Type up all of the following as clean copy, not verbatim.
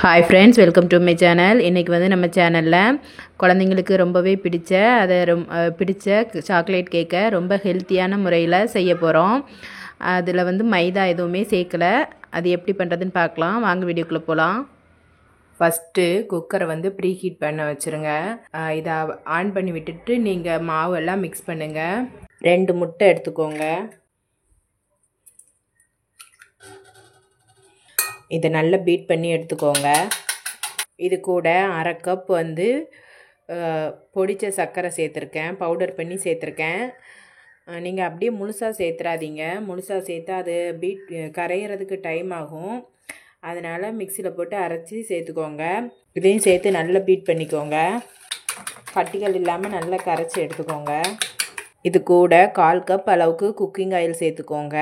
Hi friends, welcome to my channel. இன்றைக்கி வந்து நம்ம சேனலில் குழந்தைங்களுக்கு ரொம்பவே பிடிச்ச சாக்லேட் கேக்கை ரொம்ப ஹெல்த்தியான முறையில் செய்ய போகிறோம். அதில் வந்து மைதா எதுவுமே சேர்க்கலை. அது எப்படி பண்ணுறதுன்னு பார்க்கலாம். வாங்க வீடியோக்குள்ளே போகலாம். ஃபஸ்ட்டு குக்கரை வந்து ப்ரீ ஹீட் பண்ண வச்சுருங்க. இதை ஆன் பண்ணி விட்டுட்டு நீங்கள் மாவெல்லாம் மிக்ஸ் பண்ணுங்கள். 2 முட்டை எடுத்துக்கோங்க. இதை நல்லா பீட் பண்ணி எடுத்துக்கோங்க. இது கூட 1/2 கப் வந்து பொடித்த சர்க்கரை சேர்த்துருக்கேன், பவுடர் பண்ணி சேர்த்துருக்கேன். நீங்கள் அப்படியே முழுசாக சேர்த்துறாதீங்க. முழுசாக சேர்த்தா அது கரையிறதுக்கு டைம் ஆகும். அதனால் மிக்சியில் போட்டு அரைச்சி சேர்த்துக்கோங்க. இதையும் சேர்த்து நல்லா பீட் பண்ணிக்கோங்க. கட்டிகள் இல்லாமல் நல்லா கரைச்சி எடுத்துக்கோங்க. இது கூட 1/4 கப் அளவுக்கு குக்கிங் ஆயில் சேர்த்துக்கோங்க.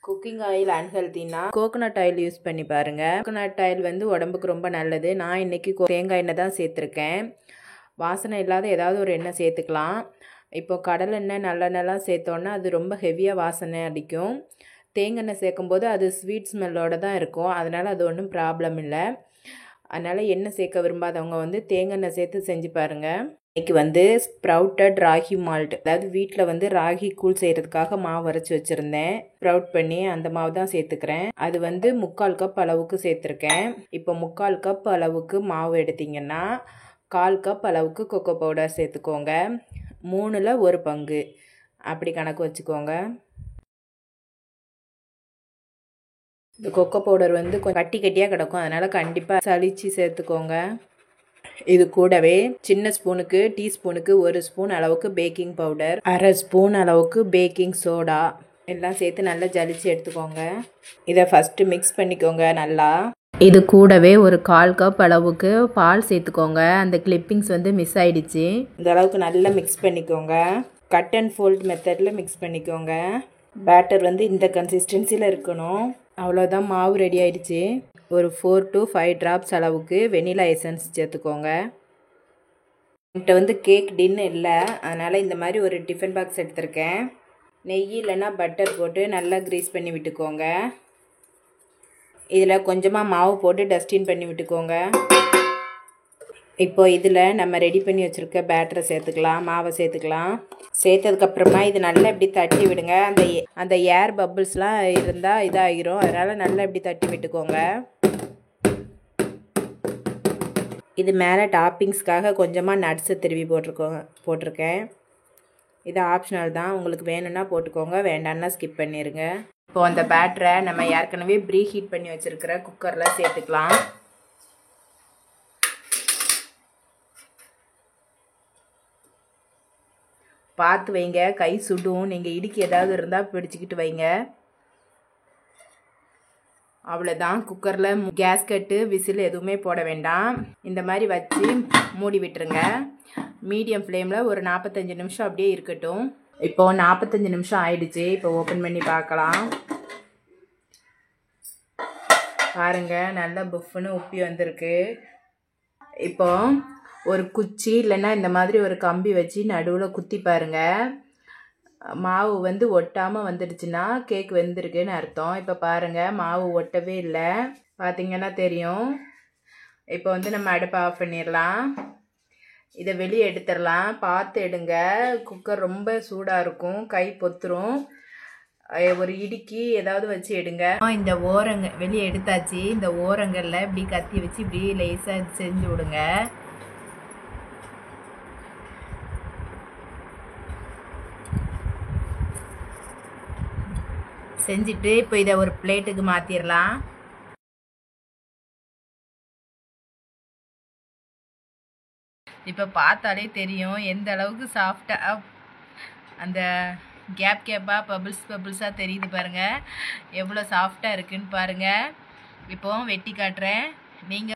குக்கிங் ஆயில் அன்ஹெல்த்தின்னா கோகோனட் ஆயில் யூஸ் பண்ணி பாருங்கள். கோகோனட் ஆயில் வந்து உடம்புக்கு ரொம்ப நல்லது. நான் இன்றைக்கி தேங்காய் எண்ணெய் தான் சேர்த்துருக்கேன். வாசனை இல்லாத ஏதாவது ஒரு எண்ணெய் சேர்த்துக்கலாம். இப்போ கடலெண்ணெய் நல்லெண்ணெய்லாம் சேர்த்தோன்னா அது ரொம்ப ஹெவியாக வாசனை அடிக்கும். தேங்காய் சேர்க்கும்போது அது ஸ்வீட் ஸ்மெல்லோடு தான் இருக்கும். அதனால் அது ஒன்றும் ப்ராப்ளம் இல்லை. அதனால் எண்ணெய் சேர்க்க விரும்பாதவங்க வந்து தேங்காய் சேர்த்து செஞ்சு பாருங்கள். இன்றைக்கி வந்து ஸ்ப்ரவுட்டட் ராகி மால்ட், அதாவது வீட்டில் வந்து ராகி கூழ் செய்கிறதுக்காக மாவு அரைச்சி வச்சுருந்தேன். ஸ்ப்ரவுட் பண்ணி அந்த மாவு தான் சேர்த்துக்கிறேன். அது வந்து 3/4 கப் அளவுக்கு சேர்த்துருக்கேன். இப்போ 3/4 கப் அளவுக்கு மாவு எடுத்திங்கன்னா 1/4 கப் அளவுக்கு கொக்கோ பவுடர் சேர்த்துக்கோங்க. 3ல் 1 பங்கு அப்படி கணக்கு வச்சுக்கோங்க. இந்த கொக்கோ பவுடர் வந்து கொஞ்சம் கட்டியாக கிடக்கும். அதனால் கண்டிப்பாக சலிச்சு சேர்த்துக்கோங்க. இது கூடவே சின்ன ஸ்பூனுக்கு டீஸ்பூனுக்கு 1 ஸ்பூன் அளவுக்கு பேக்கிங் பவுடர், 1/2 ஸ்பூன் அளவுக்கு பேக்கிங் சோடா எல்லாம் சேர்த்து நல்லா ஜலிச்சு எடுத்துக்கோங்க. இதை ஃபஸ்ட்டு மிக்ஸ் பண்ணிக்கோங்க நல்லா. இது கூடவே ஒரு 1/4 கப் அளவுக்கு பால் சேர்த்துக்கோங்க. அந்த கிளிப்பிங்ஸ் வந்து மிஸ் ஆயிடுச்சு. இந்த அளவுக்கு நல்லா மிக்ஸ் பண்ணிக்கோங்க. கட் அண்ட் ஃபோல்ட் மெத்தடில் மிக்ஸ் பண்ணிக்கோங்க. பேட்டர் வந்து இந்த கன்சிஸ்டன்சியில் இருக்கணும். அவ்வளோதான், மாவு ரெடி ஆயிடுச்சு. ஒரு 4 to 5 ட்ராப்ஸ் அளவுக்கு வெனிலா எசன்ஸ் சேர்த்துக்கோங்க. என்கிட்ட வந்து கேக் டின் இல்லை, அதனால் இந்த மாதிரி ஒரு டிஃபன் பாக்ஸ் எடுத்திருக்கேன். நெய் இல்லைன்னா பட்டர் போட்டு நல்லா க்ரீஸ் பண்ணி விட்டுக்கோங்க. இதில் கொஞ்சமாக மாவு போட்டு டஸ்டின் பண்ணி விட்டுக்கோங்க. இப்போ இதில் நம்ம ரெடி பண்ணி வச்சுருக்க பேட்டரை சேர்த்துக்கலாம், மாவை சேர்த்துக்கலாம். சேர்த்ததுக்கப்புறமா இது நல்லா இப்படி தட்டி விடுங்க. அந்த ஏர் பபிள்ஸ்லாம் இருந்தால் இதாகிரும். அதனால் நல்லா இப்படி தட்டி விட்டுக்கோங்க. இது மேலே டாப்பிங்ஸ்க்காக கொஞ்சமாக நட்ஸை திருவி போட்டிருக்கேன். இது ஆப்ஷனல் தான், உங்களுக்கு வேணும்னா போட்டுக்கோங்க, வேண்டான்னா ஸ்கிப் பண்ணிடுங்க. இப்போது அந்த பேட்டரை நம்ம ஏற்கனவே ப்ரீ ஹீட் பண்ணி வச்சுருக்கிற குக்கரில் சேர்த்துக்கலாம். பார்த்து வைங்க, கை சுடும். நீங்கள் இடுக்கி ஏதாவது இருந்தால் பிடிச்சிக்கிட்டு வைங்க. அவ்வளோதான், குக்கரில் கேஸ்கட்டு விசில் எதுவுமே போட வேண்டாம். இந்த மாதிரி வச்சு மூடி விட்டுருங்க. மீடியம் ஃப்ளேமில் ஒரு 45 நிமிஷம் அப்படியே இருக்கட்டும். இப்போது 45 நிமிஷம் ஆயிடுச்சு. இப்போ ஓப்பன் பண்ணி பார்க்கலாம். பாருங்கள், நல்லா புஃப்னு உப்பி வந்திருக்கு. இப்போ ஒரு குச்சி இல்லைன்னா இந்த மாதிரி ஒரு கம்பி வச்சு நடுவில் குத்தி பாருங்கள். மாவு வந்து ஒட்டாமல் வந்துடுச்சுன்னா கேக் வெந்திருக்குன்னு அர்த்தம். இப்போ பாருங்கள், மாவு ஒட்டவே இல்லை, பார்த்திங்கன்னா தெரியும். இப்போ வந்து நம்ம அடுப்பை ஆஃப் பண்ணிடலாம். இதை வெளியே எடுத்துடலாம். பார்த்து எடுங்க, குக்கர் ரொம்ப சூடாக இருக்கும், கை பொத்துரும். ஒரு இடுக்கி ஏதாவது வச்சு எடுங்க. இந்த வெளியே எடுத்தாச்சு. இந்த ஓரங்களில் இப்படி கத்தி வச்சு இப்படி லேசாக செஞ்சு விடுங்க. செஞ்சுட்டு இப்போ இதை ஒரு பிளேட்டுக்கு மாற்றிடலாம். இப்போ பார்த்தாலே தெரியும் எந்த அளவுக்கு சாஃப்டாக அந்த கேப்பாக பபிள்ஸாக தெரியுது பாருங்கள். எவ்வளோ சாஃப்டாக இருக்குன்னு பாருங்கள். இப்போ வெட்டி காட்டுறேன். நீங்கள்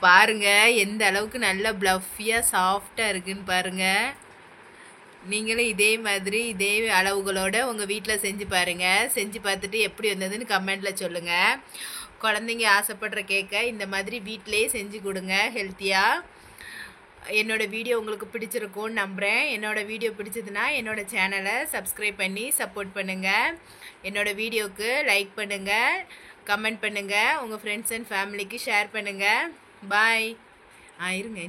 பாருங்க எந்த அளவுக்கு நல்ல ப்ளஃபியாக சாஃப்டாக இருக்குன்னு பாருங்கள். நீங்களும் இதே அளவுகளோட உங்கள் வீட்டில் செஞ்சு பாருங்கள். செஞ்சு பார்த்துட்டு எப்படி வந்ததுன்னு கமெண்டில் சொல்லுங்கள். குழந்தைங்க ஆசைப்படுற கேக்கை இந்த மாதிரி வீட்டிலேயே செஞ்சு கொடுங்க ஹெல்த்தியாக. என்னோடய வீடியோ உங்களுக்கு பிடிச்சிருக்கும்னு நம்புகிறேன். என்னோடய வீடியோ பிடிச்சதுன்னா என்னோடய சேனலை சப்ஸ்கிரைப் பண்ணி சப்போர்ட் பண்ணுங்கள். என்னோடய வீடியோவுக்கு லைக் பண்ணுங்கள், கமெண்ட் பண்ணுங்கள், உங்கள் ஃப்ரெண்ட்ஸ் அண்ட் ஃபேமிலிக்கு ஷேர் பண்ணுங்கள். பாய். இருங்க.